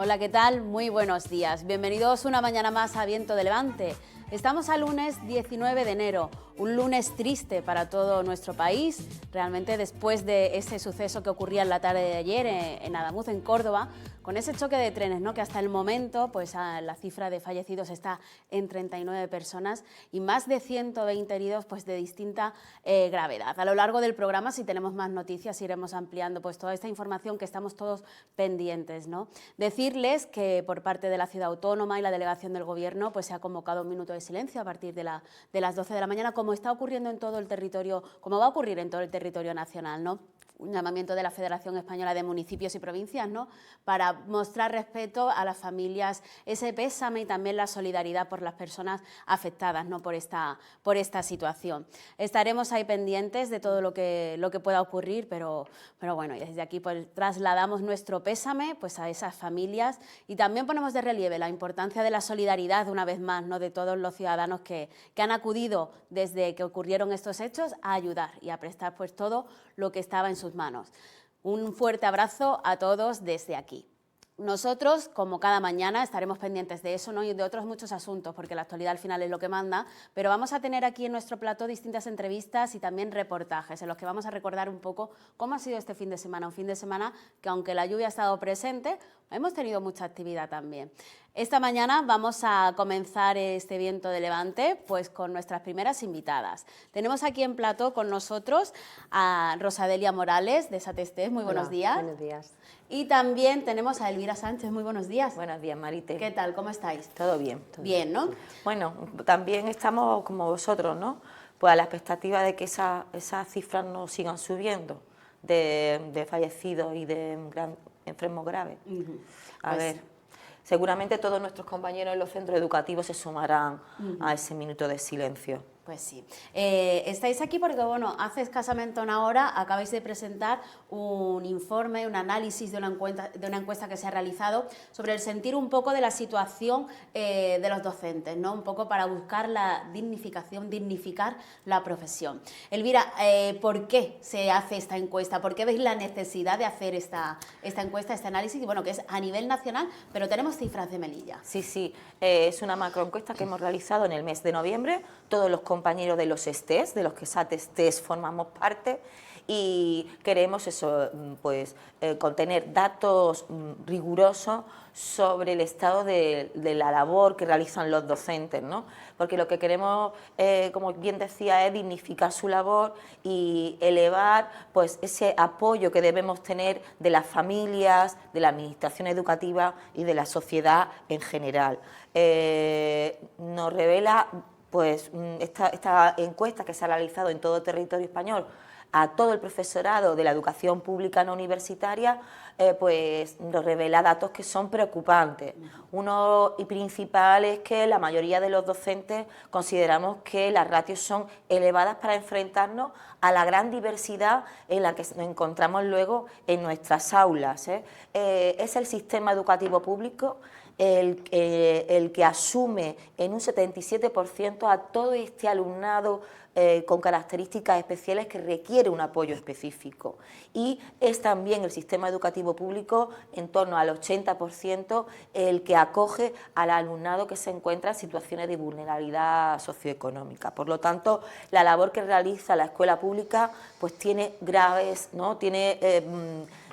Hola, ¿qué tal? Muy buenos días. Bienvenidos una mañana más a Viento de Levante. Estamos a lunes 19 de enero, un lunes triste para todo nuestro país. Realmente después de ese suceso que ocurría en la tarde de ayer en Adamuz, en Córdoba, con ese choque de trenes, ¿no? Que hasta el momento pues, la cifra de fallecidos está en 39 personas y más de 120 heridos pues, de distinta gravedad. A lo largo del programa, si tenemos más noticias, iremos ampliando pues, toda esta información que estamos todos pendientes, ¿no? Decirles que por parte de la Ciudad Autónoma y la Delegación del Gobierno pues, se ha convocado un minuto de silencio a partir de las 12 de la mañana, como está ocurriendo en todo el territorio, como va a ocurrir en todo el territorio nacional, ¿no? Un llamamiento de la Federación Española de Municipios y Provincias, ¿no? Para mostrar respeto a las familias, ese pésame y también la solidaridad por las personas afectadas, ¿no? por esta situación. Estaremos ahí pendientes de todo lo que pueda ocurrir, pero bueno, y desde aquí pues, trasladamos nuestro pésame pues, a esas familias y también ponemos de relieve la importancia de la solidaridad, una vez más, ¿no? De todos los ciudadanos que han acudido desde que ocurrieron estos hechos a ayudar y a prestar pues, todo lo que estaba en sus manos. Un fuerte abrazo a todos desde aquí. Nosotros, como cada mañana, estaremos pendientes de eso, ¿no? Y de otros muchos asuntos, porque la actualidad al final es lo que manda, pero vamos a tener aquí en nuestro plató distintas entrevistas y también reportajes en los que vamos a recordar un poco cómo ha sido este fin de semana, un fin de semana que aunque la lluvia ha estado presente, hemos tenido mucha actividad también. Esta mañana vamos a comenzar este Viento de Levante pues con nuestras primeras invitadas. Tenemos aquí en plató con nosotros a Rosadelia Morales de Satestés. Muy buenos días. Buenos días. Y también tenemos a Elvira Sánchez. Muy buenos días. Buenos días, Marite. ¿Qué tal? ¿Cómo estáis? Todo bien. Bien, ¿no? Bueno, también estamos como vosotros, ¿no? Pues a la expectativa de que esas cifras no sigan subiendo de fallecidos y de enfermos graves. A ver, seguramente todos nuestros compañeros en los centros educativos se sumarán a ese minuto de silencio. Pues sí. Estáis aquí porque, bueno, hace escasamente una hora acabáis de presentar un informe, un análisis de una encuesta que se ha realizado sobre el sentir un poco de la situación de los docentes, ¿no? Un poco para buscar la dignificar la profesión. Elvira, ¿por qué se hace esta encuesta? ¿Por qué veis la necesidad de hacer esta encuesta, este análisis? Y bueno, que es a nivel nacional, pero tenemos cifras de Melilla. Sí, es una macroencuesta que hemos realizado en el mes de noviembre, todos los compañeros de los STES, de los que SAT-STES formamos parte, y queremos eso, pues, contener datos rigurosos sobre el estado de la labor que realizan los docentes, ¿no? Porque lo que queremos, como bien decía, es dignificar su labor y elevar pues, ese apoyo que debemos tener de las familias, de la administración educativa y de la sociedad en general. Nos revela pues esta encuesta que se ha realizado en todo el territorio español a todo el profesorado de la educación pública no universitaria, pues nos revela datos que son preocupantes. Uno y principal es que la mayoría de los docentes consideramos que las ratios son elevadas para enfrentarnos a la gran diversidad en la que nos encontramos luego en nuestras aulas. Es el sistema educativo público el que asume en un 77% a todo este alumnado con características especiales que requiere un apoyo específico. Y es también el sistema educativo público, en torno al 80%, el que acoge al alumnado que se encuentra en situaciones de vulnerabilidad socioeconómica. Por lo tanto, la labor que realiza la escuela pública pues tiene graves, ¿no?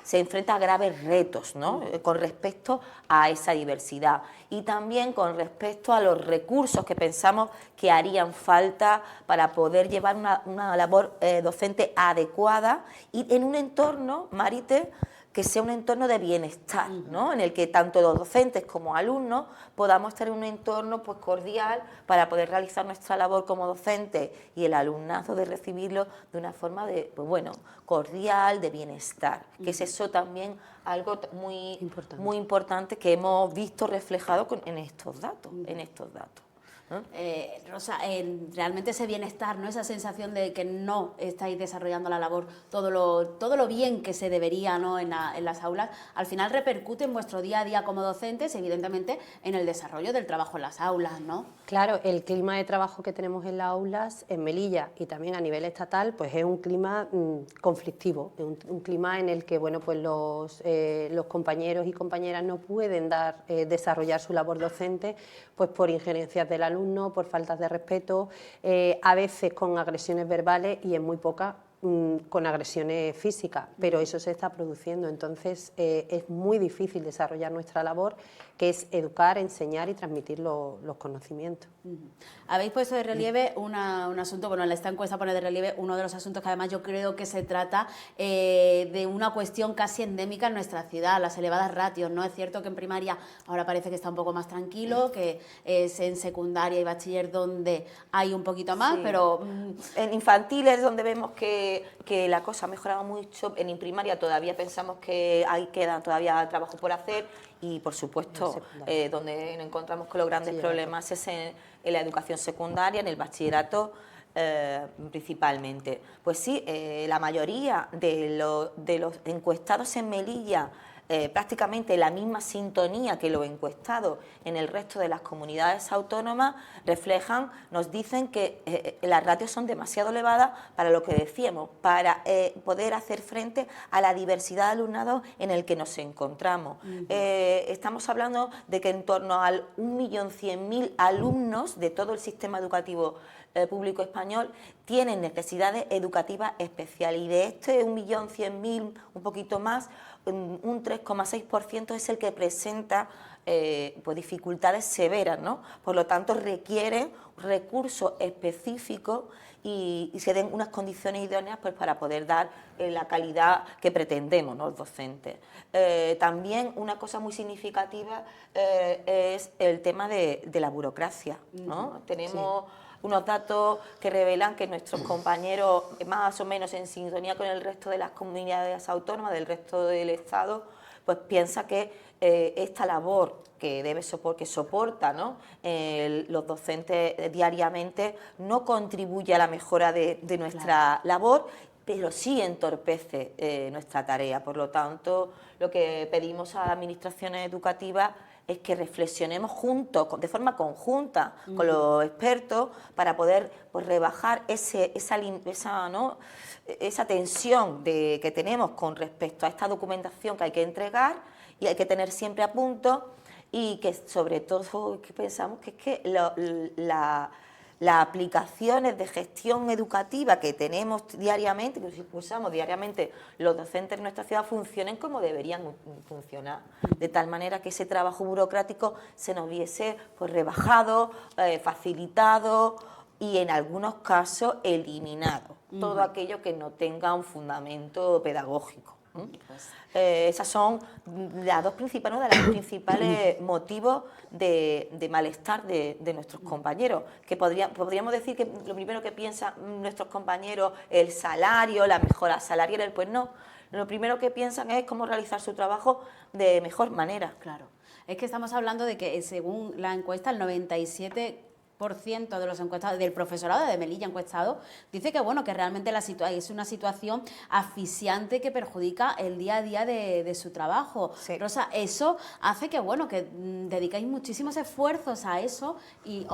Se enfrenta a graves retos, ¿no? Con respecto a esa diversidad y también con respecto a los recursos que pensamos que harían falta para poder llevar una labor docente adecuada y en un entorno, Marite, que sea un entorno de bienestar, ¿no? En el que tanto los docentes como alumnos podamos tener un entorno pues, cordial para poder realizar nuestra labor como docentes y el alumnado de recibirlo de una forma de, pues bueno, cordial, de bienestar, que es eso también algo muy importante que hemos visto reflejado en estos datos. Rosa, realmente ese bienestar, ¿no? Esa sensación de que no estáis desarrollando la labor todo lo bien que se debería, ¿no? en las aulas, al final repercute en vuestro día a día como docentes, evidentemente en el desarrollo del trabajo en las aulas, ¿no? Claro, el clima de trabajo que tenemos en las aulas, en Melilla y también a nivel estatal, pues es un clima conflictivo, es un clima en el que bueno, pues los compañeros y compañeras no pueden desarrollar su labor docente pues por injerencias del alumno, por faltas de respeto, a veces con agresiones verbales y en muy pocas con agresiones físicas, pero eso se está produciendo, entonces es muy difícil desarrollar nuestra labor, que es educar, enseñar y transmitir los conocimientos. Habéis puesto de relieve un asunto, bueno, en esta encuesta pone de relieve uno de los asuntos que además yo creo que se trata de una cuestión casi endémica en nuestra ciudad, las elevadas ratios, ¿no? Es cierto que en primaria ahora parece que está un poco más tranquilo, que es en secundaria y bachiller donde hay un poquito más, sí. Pero... En infantil es donde vemos que la cosa ha mejorado mucho, en primaria todavía pensamos que ahí queda todavía trabajo por hacer y por supuesto donde nos encontramos con los grandes problemas es en la educación secundaria, en el bachillerato principalmente. Pues sí, la mayoría de los encuestados en Melilla, prácticamente la misma sintonía que los encuestados en el resto de las comunidades autónomas reflejan, nos dicen que las ratios son demasiado elevadas para lo que decíamos, para poder hacer frente a la diversidad de alumnado en el que nos encontramos. Estamos hablando de que en torno al 1.100.000 alumnos de todo el sistema educativo público español tienen necesidades educativas especiales y de este 1.100.000, un poquito más, un 3,6% es el que presenta pues dificultades severas, ¿no? Por lo tanto requiere recursos específicos y se den unas condiciones idóneas pues, para poder dar la calidad que pretendemos, ¿no? Los docentes. También una cosa muy significativa es el tema de la burocracia, ¿no? Tenemos unos datos que revelan que nuestros compañeros, más o menos en sintonía con el resto de las comunidades autónomas, del resto del Estado, pues piensa que esta labor que soporta, ¿no? Los docentes diariamente no contribuye a la mejora de nuestra labor, pero sí entorpece nuestra tarea. Por lo tanto, lo que pedimos a las administraciones educativas es que reflexionemos juntos, de forma conjunta, con los expertos, para poder pues, rebajar esa tensión que tenemos con respecto a esta documentación que hay que entregar y hay que tener siempre a punto y que sobre todo que pensamos que es que las aplicaciones de gestión educativa que tenemos diariamente, que usamos diariamente los docentes en nuestra ciudad, funcionen como deberían funcionar, de tal manera que ese trabajo burocrático se nos viese pues, rebajado, facilitado y en algunos casos eliminado, todo aquello que no tenga un fundamento pedagógico. Esas son las dos principales, uno de los principales motivos de malestar de nuestros compañeros, que podríamos decir que lo primero que piensan nuestros compañeros el salario, la mejora salarial, pues no, lo primero que piensan es cómo realizar su trabajo de mejor manera. Claro, es que estamos hablando de que según la encuesta el 97% de los encuestados, del profesorado de Melilla encuestado, dice que bueno, que realmente es una situación asfixiante que perjudica el día a día de su trabajo. Sí. Rosa, eso hace que bueno, que dedicáis muchísimos esfuerzos a eso y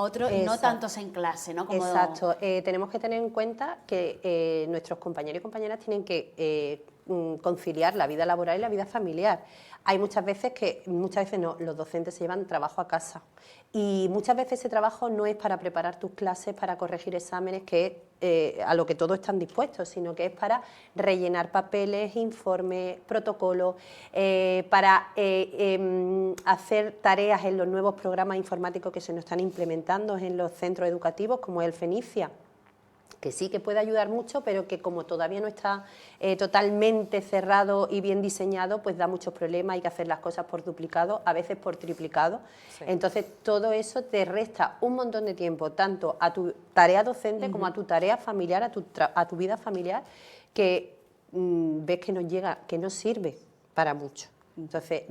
no tantos en clase, ¿no? Como... Exacto, tenemos que tener en cuenta que nuestros compañeros y compañeras tienen que conciliar la vida laboral y la vida familiar. Hay muchas veces los docentes se llevan trabajo a casa y muchas veces ese trabajo no es para preparar tus clases, para corregir exámenes, que a lo que todos están dispuestos, sino que es para rellenar papeles, informes, protocolos, para hacer tareas en los nuevos programas informáticos que se nos están implementando en los centros educativos, como el Fenicia, que sí que puede ayudar mucho, pero que como todavía no está totalmente cerrado y bien diseñado, pues da muchos problemas, hay que hacer las cosas por duplicado, a veces por triplicado. Sí. Entonces, todo eso te resta un montón de tiempo, tanto a tu tarea docente como a tu tarea familiar, a tu vida familiar, que ves que no llega, que no sirve para mucho. Entonces,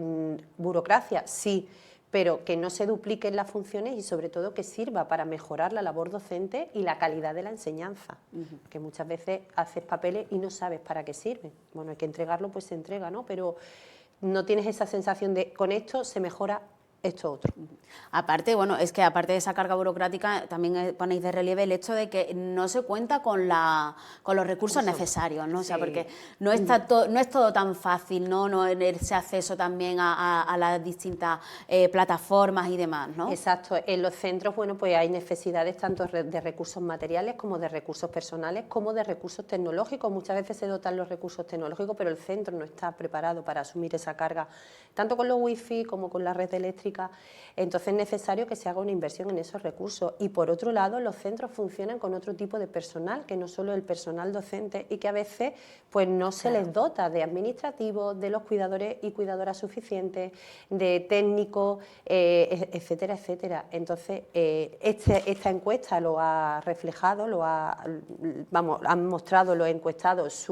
burocracia, sí, pero que no se dupliquen las funciones y sobre todo que sirva para mejorar la labor docente y la calidad de la enseñanza, que muchas veces haces papeles y no sabes para qué sirven. Bueno, hay que entregarlo, pues se entrega, ¿no? Pero no tienes esa sensación de con esto se mejora esto otro. Aparte, bueno, es que aparte de esa carga burocrática, también ponéis de relieve el hecho de que no se cuenta con los recursos necesarios, ¿no? O sea, Sí. porque no está no es todo tan fácil, ¿no? En ese acceso también a las distintas plataformas y demás, ¿no? Exacto. En los centros, bueno, pues hay necesidades tanto de recursos materiales como de recursos personales, como de recursos tecnológicos. Muchas veces se dotan los recursos tecnológicos, pero el centro no está preparado para asumir esa carga, tanto con los wifi como con la red eléctrica. Entonces es necesario que se haga una inversión en esos recursos. Y por otro lado, los centros funcionan con otro tipo de personal, que no solo el personal docente, y que a veces pues no se les dota de administrativos, de los cuidadores y cuidadoras suficientes, de técnicos, etcétera, etcétera. Entonces, esta encuesta lo ha reflejado, han mostrado los encuestados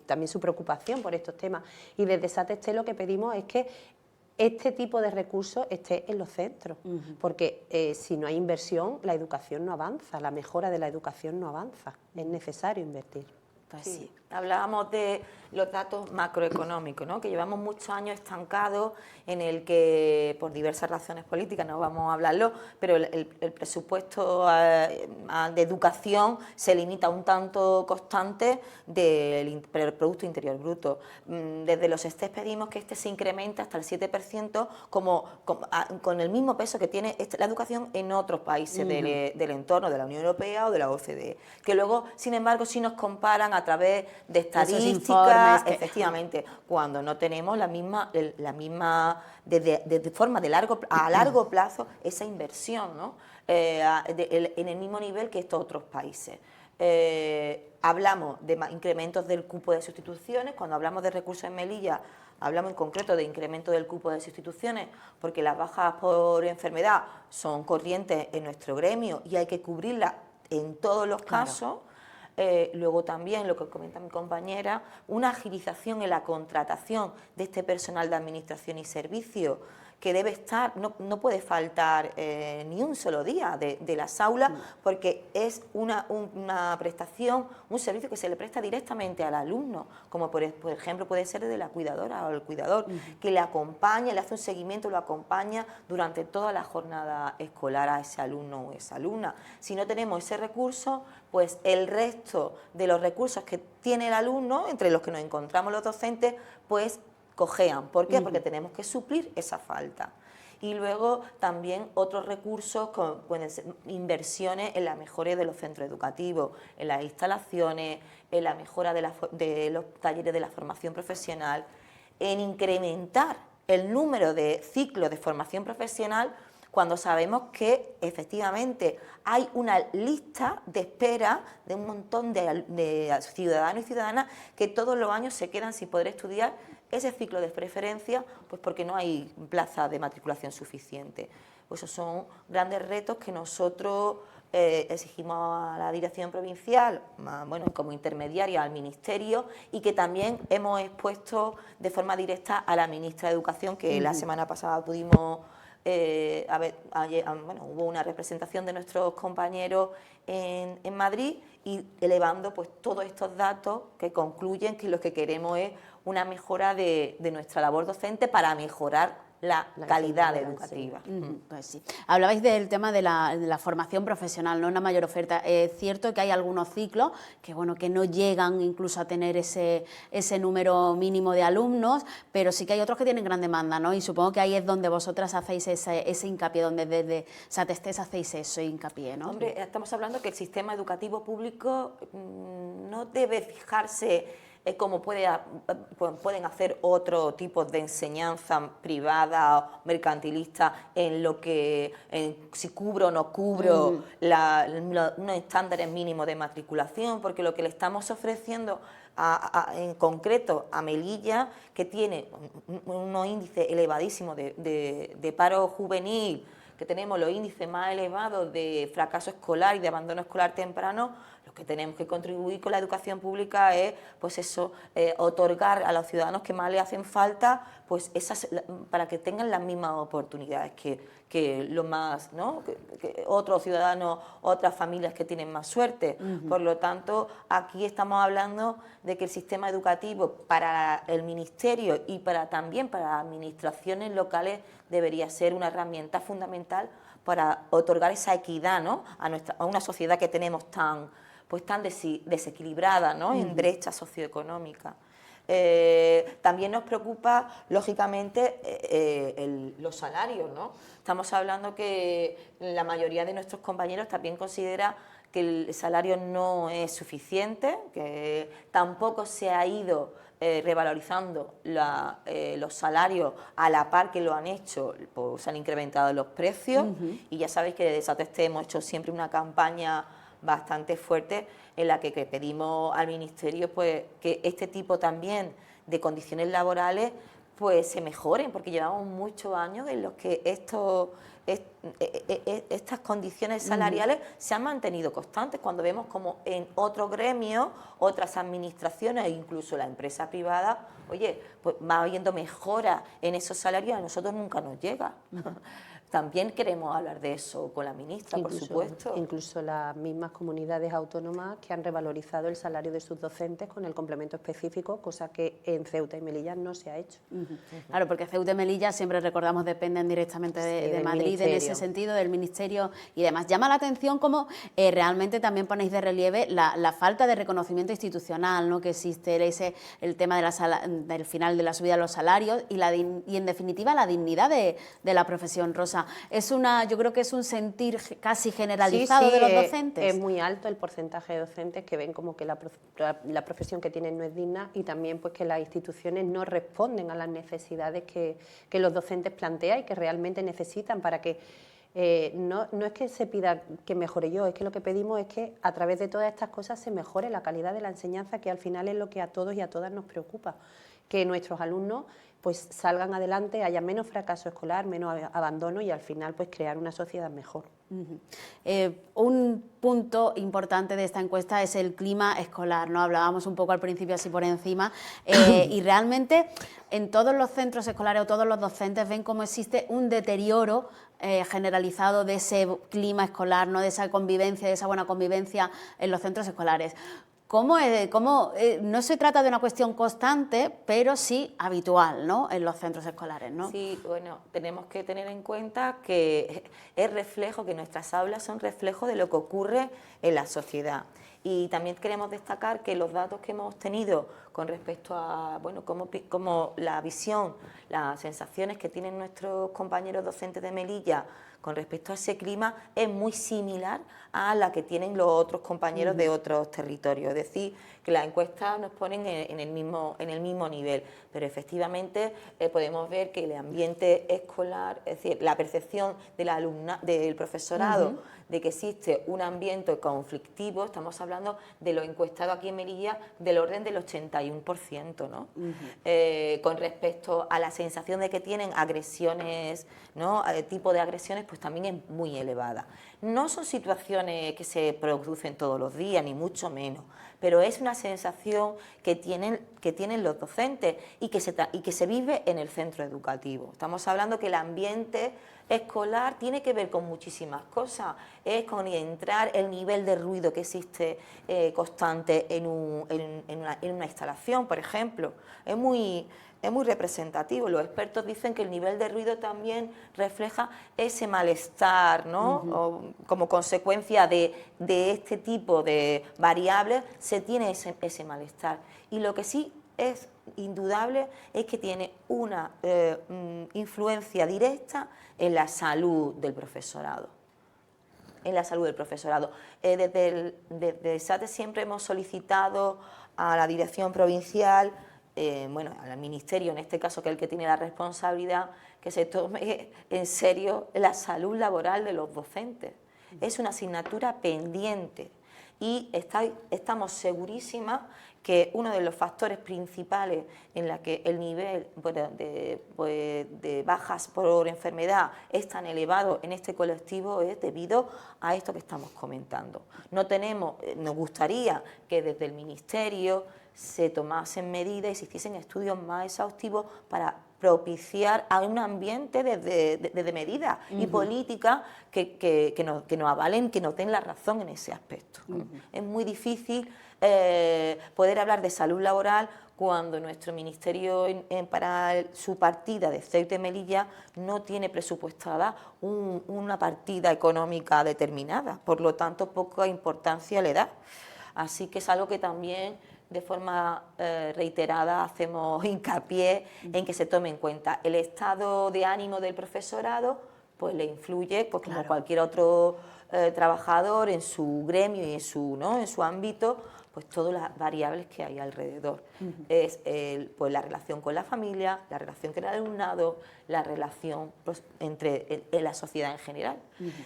también su preocupación por estos temas. Y desde SATESTE lo que pedimos es que este tipo de recursos esté en los centros, porque si no hay inversión, la educación no avanza, la mejora de la educación no avanza, es necesario invertir. Pues Sí. Hablábamos de los datos macroeconómicos, ¿no? Que llevamos muchos años estancados en el que, por diversas razones políticas, no vamos a hablarlo, pero el presupuesto de educación se limita un tanto constante del Producto Interior Bruto. Desde los STES pedimos que este se incremente hasta el 7% con el mismo peso que tiene la educación en otros países del entorno de la Unión Europea o de la OCDE. Que luego, sin embargo, si nos comparan a través de estadísticas, efectivamente, cuando no tenemos la misma de forma a largo plazo, esa inversión, ¿no? En el mismo nivel que estos otros países. Hablamos de incrementos del cupo de sustituciones. Cuando hablamos de recursos en Melilla, hablamos en concreto de incremento del cupo de sustituciones, porque las bajas por enfermedad son corrientes en nuestro gremio y hay que cubrirlas en todos los casos. Luego también, lo que comenta mi compañera, una agilización en la contratación de este personal de administración y servicio, que debe estar, no puede faltar ni un solo día de las aulas, porque es una prestación, un servicio que se le presta directamente al alumno, como por ejemplo puede ser de la cuidadora o el cuidador, que le acompaña, le hace un seguimiento, lo acompaña durante toda la jornada escolar a ese alumno o esa alumna. Si no tenemos ese recurso, pues el resto de los recursos que tiene el alumno, entre los que nos encontramos los docentes, pues cojean. ¿Por qué? Porque tenemos que suplir esa falta. Y luego también otros recursos, pueden ser inversiones en la mejora de los centros educativos, en las instalaciones, en la mejora de los talleres de la formación profesional, en incrementar el número de ciclos de formación profesional, cuando sabemos que efectivamente hay una lista de espera de un montón de ciudadanos y ciudadanas que todos los años se quedan sin poder estudiar ese ciclo de preferencia, pues porque no hay plaza de matriculación suficiente. Pues esos son grandes retos que nosotros exigimos a la Dirección Provincial, bueno, como intermediaria al Ministerio, y que también hemos expuesto de forma directa a la Ministra de Educación, que la semana pasada pudimos... hubo una representación de nuestros compañeros en Madrid y elevando pues todos estos datos que concluyen que lo que queremos es una mejora de nuestra labor docente para mejorar la calidad educativa. Pues sí. Hablabais del tema de la formación profesional, ¿no? Una mayor oferta. Es cierto que hay algunos ciclos que, bueno, que no llegan incluso a tener ese número mínimo de alumnos, pero sí que hay otros que tienen gran demanda, ¿no? Y supongo que ahí es donde vosotras hacéis ese hincapié, donde desde SATESTES hacéis ese hincapié, ¿no? Hombre, estamos hablando que el sistema educativo público no debe fijarse como pueden hacer otro tipo de enseñanza privada o mercantilista en lo que si cubro o no cubro unos estándares mínimos de matriculación, porque lo que le estamos ofreciendo en concreto a Melilla, que tiene unos índices elevadísimos de paro juvenil, que tenemos los índices más elevados de fracaso escolar y de abandono escolar temprano, lo que tenemos que contribuir con la educación pública es, pues eso, otorgar a los ciudadanos que más le hacen falta, pues para que tengan las mismas oportunidades que los más, ¿no? que otros ciudadanos, otras familias que tienen más suerte. Por lo tanto, aquí estamos hablando de que el sistema educativo para el Ministerio y también para las administraciones locales debería ser una herramienta fundamental para otorgar esa equidad, ¿no? a una sociedad que tenemos tan desequilibrada, ¿no? en brecha socioeconómica. También nos preocupa, lógicamente, los salarios, ¿no? Estamos hablando que la mayoría de nuestros compañeros también considera que el salario no es suficiente, que tampoco se ha ido revalorizando los salarios a la par que lo han hecho, pues se han incrementado los precios, y ya sabéis que desde SATESTE hemos hecho siempre una campaña bastante fuerte en la que pedimos al Ministerio pues que este tipo también de condiciones laborales pues se mejoren, porque llevamos muchos años en los que estas condiciones salariales se han mantenido constantes, cuando vemos como en otros gremios, otras administraciones e incluso la empresa privada, oye, pues va habiendo mejoras en esos salarios, a nosotros nunca nos llega. También queremos hablar de eso con la ministra, por supuesto. Incluso las mismas comunidades autónomas que han revalorizado el salario de sus docentes con el complemento específico, cosa que en Ceuta y Melilla no se ha hecho. Claro, porque Ceuta y Melilla, siempre recordamos, dependen directamente de Madrid ministerio. En ese sentido, del Ministerio y demás. Llama la atención cómo realmente también ponéis de relieve la falta de reconocimiento institucional, ¿no? que existe, el tema del final de la subida de los salarios y en definitiva la dignidad de la profesión. Rosa, yo creo que es un sentir casi generalizado de los docentes. Es muy alto el porcentaje de docentes que ven como que la profesión que tienen no es digna, y también pues que las instituciones no responden a las necesidades que los docentes plantean y que realmente necesitan para que no es que se pida que mejore yo, es que lo que pedimos es que a través de todas estas cosas se mejore la calidad de la enseñanza, que al final es lo que a todos y a todas nos preocupa, que nuestros alumnos pues salgan adelante, haya menos fracaso escolar, menos abandono y al final pues crear una sociedad mejor. Un punto importante de esta encuesta es el clima escolar, ¿no? Hablábamos un poco al principio así por encima, y realmente en todos los centros escolares o todos los docentes ven cómo existe un deterioro generalizado de ese clima escolar, ¿no? De esa convivencia, de esa buena convivencia en los centros escolares. No se trata de una cuestión constante, pero sí habitual, ¿no? En los centros escolares, ¿no? Sí, bueno, tenemos que tener en cuenta que es reflejo, que nuestras aulas son reflejo de lo que ocurre en la sociedad. Y también queremos destacar que los datos que hemos tenido con respecto a, bueno, como la visión, las sensaciones que tienen nuestros compañeros docentes de Melilla con respecto a ese clima es muy similar a la que tienen los otros compañeros de otros territorios. Es decir, que las encuestas nos ponen en el mismo nivel, pero efectivamente podemos ver que el ambiente escolar, es decir, la percepción del profesorado de que existe un ambiente conflictivo, estamos hablando de lo encuestado aquí en Melilla del orden del 81%, ¿no? Con respecto a la sensación de que tienen agresiones, ¿no? Tipo de agresiones, pues también es muy elevada. No son situaciones que se producen todos los días, ni mucho menos, pero es una sensación que tienen los docentes y que se vive en el centro educativo. Estamos hablando que el ambiente escolar tiene que ver con muchísimas cosas, es con entrar el nivel de ruido que existe constante en una instalación, por ejemplo. Es muy representativo. Los expertos dicen que el nivel de ruido también refleja ese malestar, ¿no? O como consecuencia de este tipo de variables se tiene ese malestar. Y lo que sí es indudable es que tiene una influencia directa en la salud del profesorado. Desde SATES siempre hemos solicitado a la dirección provincial, al Ministerio, en este caso, que es el que tiene la responsabilidad, que se tome en serio la salud laboral de los docentes. Es una asignatura pendiente y estamos segurísimas que uno de los factores principales en la que el nivel de bajas por enfermedad es tan elevado en este colectivo es debido a esto que estamos comentando. Nos gustaría que desde el Ministerio se tomasen medidas y se hiciesen estudios más exhaustivos para propiciar a un ambiente de medidas y políticas que nos avalen, que nos den la razón en ese aspecto. Es muy difícil poder hablar de salud laboral cuando nuestro Ministerio para su partida de Ceuta y Melilla no tiene presupuestada una partida económica determinada, por lo tanto poca importancia le da. Así que es algo que también de forma reiterada hacemos hincapié en que se tome en cuenta. El estado de ánimo del profesorado pues le influye, pues como cualquier otro trabajador en su gremio y en su ámbito, pues todas las variables que hay alrededor. Es pues la relación con la familia, la relación con el alumnado, la relación pues, entre la sociedad en general.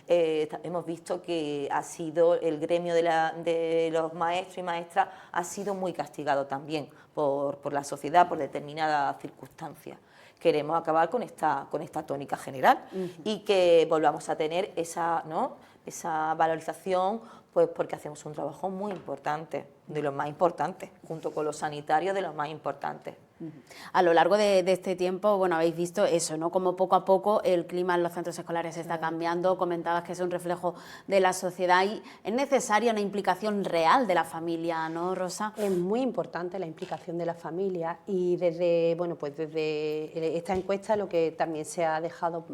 Hemos visto que ha sido el gremio de los maestros y maestras ha sido muy castigado también por la sociedad, por determinadas circunstancias. Queremos acabar con esta tónica general y que volvamos a tener esa valorización, pues porque hacemos un trabajo muy importante, de los más importantes, junto con los sanitarios de los más importantes. A lo largo de este tiempo, bueno, habéis visto eso, ¿no? Como poco a poco el clima en los centros escolares está cambiando. Comentabas que es un reflejo de la sociedad y es necesaria una implicación real de la familia, ¿no, Rosa? Es muy importante la implicación de la familia y desde esta encuesta lo que también se ha dejado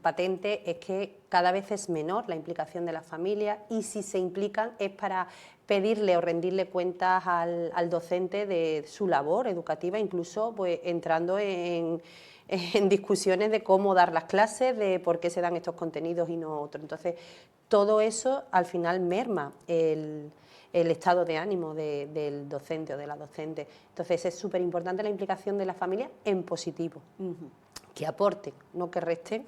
patente es que cada vez es menor la implicación de la familia y si se implican es para pedirle o rendirle cuentas al docente de su labor educativa, incluso pues entrando en discusiones de cómo dar las clases, de por qué se dan estos contenidos y no otros. Entonces, todo eso al final merma el estado de ánimo del docente o de la docente. Entonces, es súper importante la implicación de la familia en positivo, que aporten, no que resten.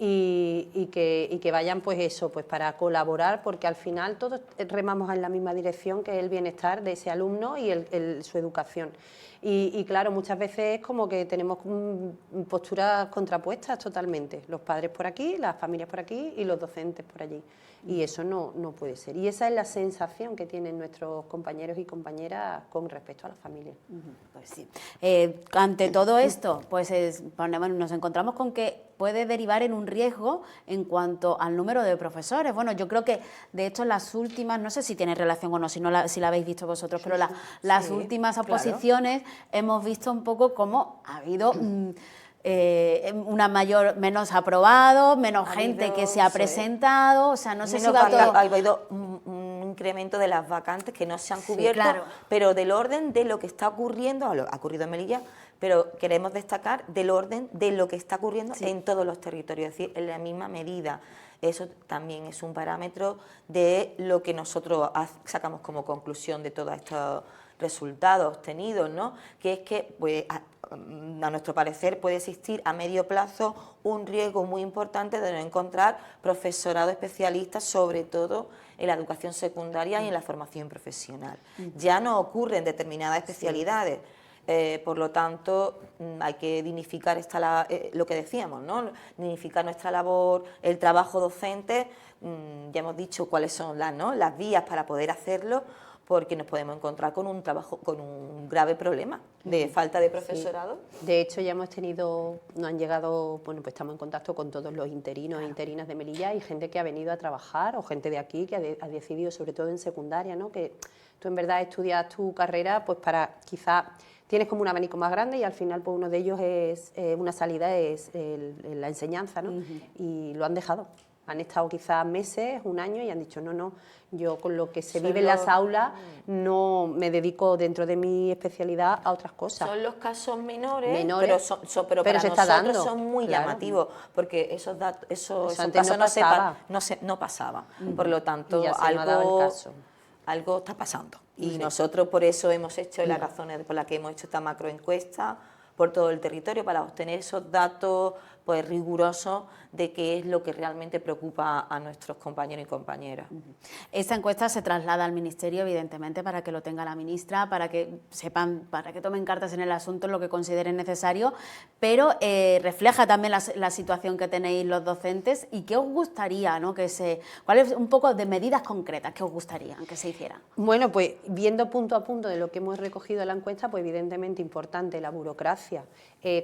Y que vayan pues eso, pues para colaborar, porque al final todos remamos en la misma dirección, que es el bienestar de ese alumno y su educación. Y claro, muchas veces es como que tenemos posturas contrapuestas totalmente, los padres por aquí, las familias por aquí y los docentes por allí. Y eso no puede ser. Y esa es la sensación que tienen nuestros compañeros y compañeras con respecto a la familia. Pues sí. Ante todo esto, pues nos encontramos con que puede derivar en un riesgo en cuanto al número de profesores. Bueno, yo creo que, de hecho, las últimas, no sé si tiene relación o no, si la habéis visto vosotros, pero las últimas oposiciones hemos visto un poco cómo ha habido menos aprobados, menos gente que se ha presentado, o sea, no sé si va todo... Ha habido un incremento de las vacantes que no se han cubierto, claro, pero del orden de lo que está ocurriendo, ha ocurrido en Melilla, pero queremos destacar del orden de lo que está ocurriendo en todos los territorios, es decir, en la misma medida. Eso también es un parámetro de lo que nosotros sacamos como conclusión de todos estos resultados obtenidos, ¿no? Que es que pues, a nuestro parecer puede existir a medio plazo un riesgo muy importante de no encontrar profesorado especialista, sobre todo en la educación secundaria y en la formación profesional. Ya no ocurre en determinadas especialidades. Por lo tanto, hay que dignificar lo que decíamos, ¿no? Dignificar nuestra labor, el trabajo docente. Ya hemos dicho cuáles son las vías para poder hacerlo, porque nos podemos encontrar con un grave problema de falta de profesorado. Sí. De hecho, ya nos han llegado, bueno, pues estamos en contacto con todos los interinos e interinas de Melilla y gente que ha venido a trabajar o gente de aquí que ha decidido, sobre todo en secundaria, ¿no? Que tú en verdad estudias tu carrera pues para quizá tienes como un abanico más grande y al final pues uno de ellos es una salida es la enseñanza, ¿no? Y lo han dejado. Han estado quizás meses, un año y han dicho no, yo con lo que se vive en las aulas no me dedico dentro de mi especialidad a otras cosas. Son los casos menores pero para nosotros son muy llamativos, porque esos casos no pasaban. Por lo tanto, algo está pasando. Y nosotros por eso hemos hecho las razones por las que hemos hecho esta macroencuesta por todo el territorio, para obtener esos datos pues rigurosos de qué es lo que realmente preocupa a nuestros compañeros y compañeras. Esta encuesta se traslada al Ministerio, evidentemente, para que lo tenga la ministra, para que sepan, para que tomen cartas en el asunto, lo que consideren necesario, pero refleja también la situación que tenéis los docentes y qué os gustaría, ¿no? ¿Cuál es un poco de medidas concretas que os gustaría que se hicieran? Bueno, pues viendo punto a punto de lo que hemos recogido en la encuesta, pues evidentemente importante la burocracia.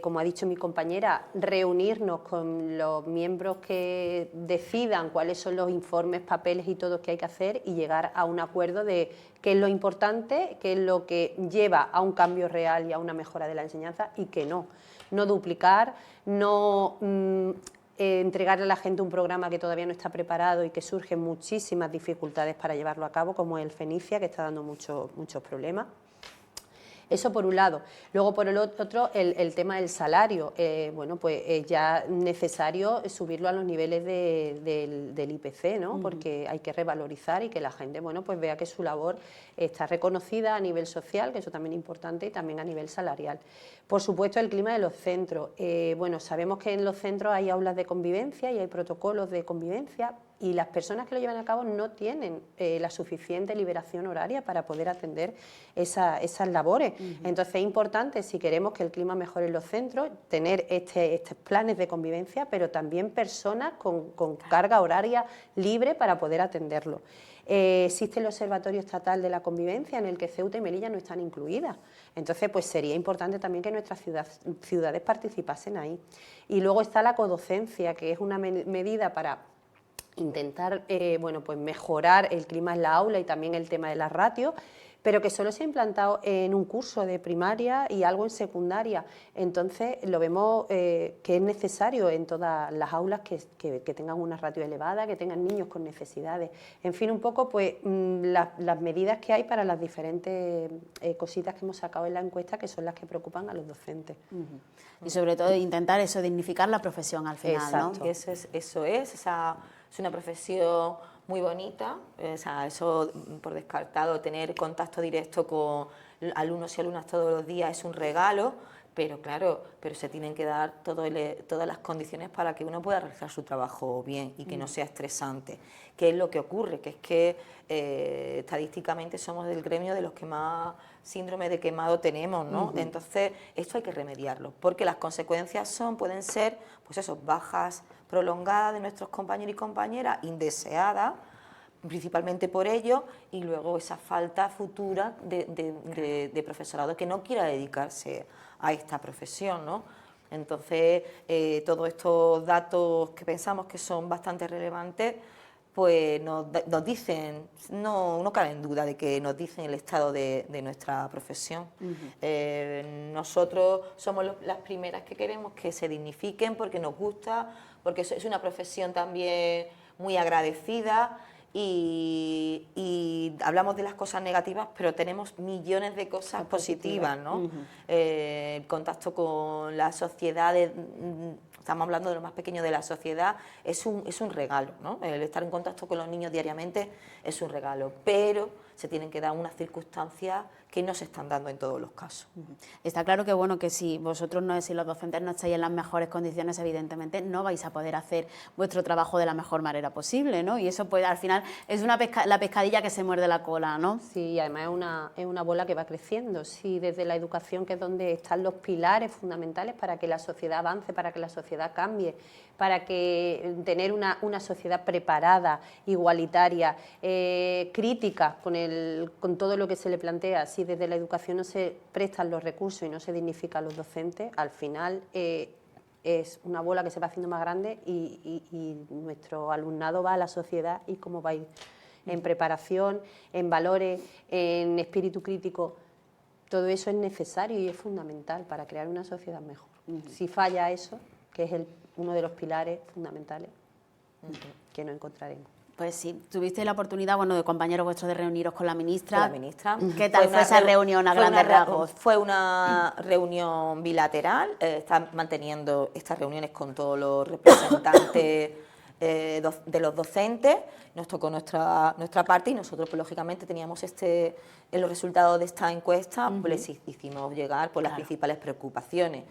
Como ha dicho mi compañera, reunirnos con los miembros que decidan cuáles son los informes, papeles y todo que hay que hacer y llegar a un acuerdo de qué es lo importante, qué es lo que lleva a un cambio real y a una mejora de la enseñanza y qué no. No duplicar, no entregarle a la gente un programa que todavía no está preparado y que surgen muchísimas dificultades para llevarlo a cabo, como el Fenicia, que está dando muchos problemas. Eso por un lado. Luego, por el otro, el tema del salario. Bueno, pues es ya necesario subirlo a los niveles del IPC, ¿no? Porque hay que revalorizar y que la gente, bueno, pues vea que su labor está reconocida a nivel social, que eso también es importante, y también a nivel salarial. Por supuesto, el clima de los centros. Bueno, sabemos que en los centros hay aulas de convivencia y hay protocolos de convivencia, y las personas que lo llevan a cabo no tienen la suficiente liberación horaria para poder atender esas labores. Entonces es importante, si queremos que el clima mejore en los centros, tener estos planes de convivencia, pero también personas con carga horaria libre para poder atenderlo. Existe el Observatorio Estatal de la Convivencia, en el que Ceuta y Melilla no están incluidas. Entonces, pues sería importante también que nuestras ciudades participasen ahí. Y luego está la codocencia, que es una medida para intentar bueno, pues mejorar el clima en la aula y también el tema de las ratios, pero que solo se ha implantado en un curso de primaria y algo en secundaria. Entonces lo vemos que es necesario en todas las aulas que tengan una ratio elevada, que tengan niños con necesidades. En fin, un poco pues las medidas que hay para las diferentes cositas que hemos sacado en la encuesta, que son las que preocupan a los docentes. Y sobre todo intentar eso, dignificar la profesión al final. Exacto. ¿no? Eso es una profesión muy bonita, o sea, eso por descartado, tener contacto directo con alumnos y alumnas todos los días es un regalo, pero claro, se tienen que dar todas las condiciones para que uno pueda realizar su trabajo bien y que no sea estresante. ¿Qué es lo que ocurre? Que es que estadísticamente somos del gremio de los que más síndrome de quemado tenemos, ¿no? Entonces, esto hay que remediarlo, porque las consecuencias pueden ser, pues eso, bajas prolongadas de nuestros compañeros y compañeras, indeseadas, principalmente por ello, y luego esa falta futura de profesorado que no quiera dedicarse a esta profesión, ¿no? Entonces, todos estos datos que pensamos que son bastante relevantes, pues nos dicen, no cabe en duda de que nos dicen el estado de nuestra profesión. Nosotros somos las primeras que queremos que se dignifiquen porque nos gusta, porque es una profesión también muy agradecida y hablamos de las cosas negativas, pero tenemos millones de cosas positivas, ¿no? El contacto con la sociedad, estamos hablando de lo más pequeño de la sociedad, es un regalo, ¿no? El estar en contacto con los niños diariamente es un regalo, pero se tienen que dar unas circunstancias que no se están dando en todos los casos. Está claro que bueno, que si vosotros si los docentes no estáis en las mejores condiciones, evidentemente no vais a poder hacer vuestro trabajo de la mejor manera posible, ¿no? Y eso pues al final es la pescadilla que se muerde la cola, ¿no? Sí, y además es una bola que va creciendo. Sí, desde la educación, que es donde están los pilares fundamentales para que la sociedad avance, para que la sociedad cambie, para que tener una sociedad preparada, igualitaria, crítica con todo lo que se le plantea. Si desde la educación no se prestan los recursos y no se dignifican los docentes, al final es una bola que se va haciendo más grande y nuestro alumnado va a la sociedad y cómo va a ir en preparación, en valores, en espíritu crítico. Todo eso es necesario y es fundamental para crear una sociedad mejor. Si falla eso, que es uno de los pilares fundamentales que no encontraremos. Pues sí, tuvisteis la oportunidad, bueno, de compañeros vuestros de reuniros con la ministra. Con la ministra. ¿Qué tal fue esa reunión a grandes rasgos? Fue una reunión bilateral, están manteniendo estas reuniones con todos los representantes de los docentes, nos tocó nuestra parte y nosotros pues, lógicamente teníamos los resultados de esta encuesta, pues les hicimos llegar pues, las principales preocupaciones.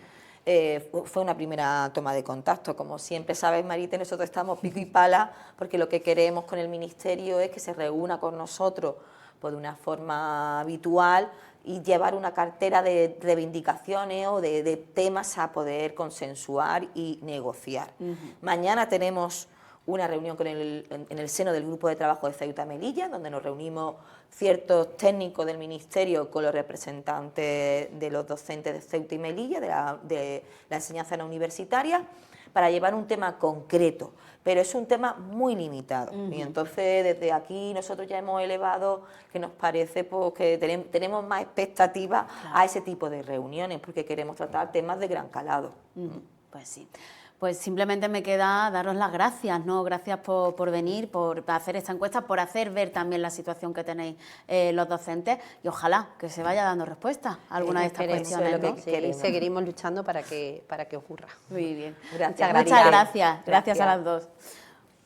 fue una primera toma de contacto. Como siempre sabes, Marite, nosotros estamos pico y pala porque lo que queremos con el Ministerio es que se reúna con nosotros pues, de una forma habitual y llevar una cartera de reivindicaciones o de temas a poder consensuar y negociar. Mañana tenemos una reunión en el seno del Grupo de Trabajo de Ceuta y Melilla, donde nos reunimos ciertos técnicos del Ministerio con los representantes de los docentes de Ceuta y Melilla, de la enseñanza no universitaria, para llevar un tema concreto, pero es un tema muy limitado. Y entonces desde aquí nosotros ya hemos elevado que nos parece pues, que tenemos más expectativas a ese tipo de reuniones, porque queremos tratar temas de gran calado. Pues sí. Pues simplemente me queda daros las gracias, ¿no? Gracias por venir, por hacer esta encuesta, por hacer ver también la situación que tenéis los docentes y ojalá que se vaya dando respuesta a alguna de estas cuestiones, ¿no? Seguiremos luchando para que ocurra. Muy bien. Gracias. Muchas gracias. Gracias a las dos.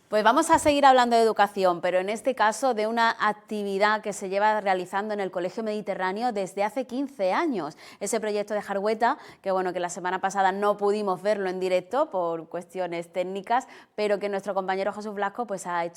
Pues vamos a seguir hablando de educación, pero en este caso de una actividad que se lleva realizando en el Colegio Mediterráneo desde hace 15 años. Ese proyecto de Jarhueta, que bueno, que la semana pasada no pudimos verlo en directo por cuestiones técnicas, pero que nuestro compañero Jesús Blasco pues ha hecho